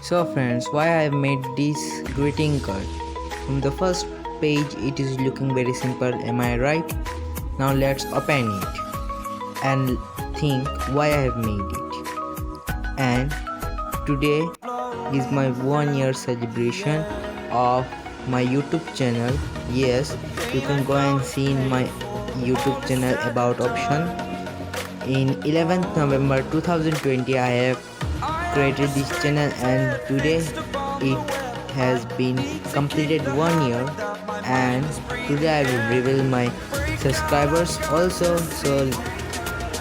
So friends, why I have made this greeting card? From the first page it is looking very simple, am I right? Now let's open it and think why I have made it. And today is my 1 year celebration of my YouTube channel. Yes, you can go and see in my YouTube channel about option. In 11th November 2020 I have created this channel and today it has been completed 1 year, and today I will reveal my subscribers also. So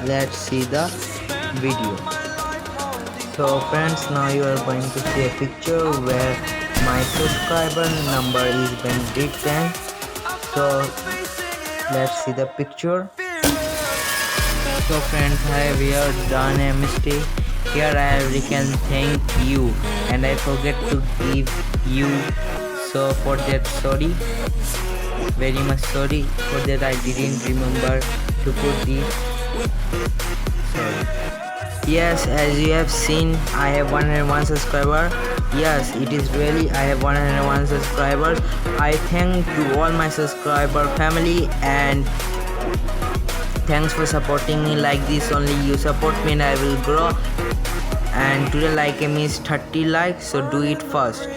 let's see the video. So friends, now you are going to see a picture where my subscriber number is been written. So let's see the picture. So friends, I have here done a mistake. Here I have written thank you and I forget to give you. So for that, sorry, very much sorry for that. I didn't remember to put this. Sorry. Yes, as you have seen, I have 101 subscriber. Yes, it is really, I have 101 subscribers. I thank to all my subscriber family and thanks for supporting me like this. Only you support me and I will grow. And today like aim is 30 likes, so do it first.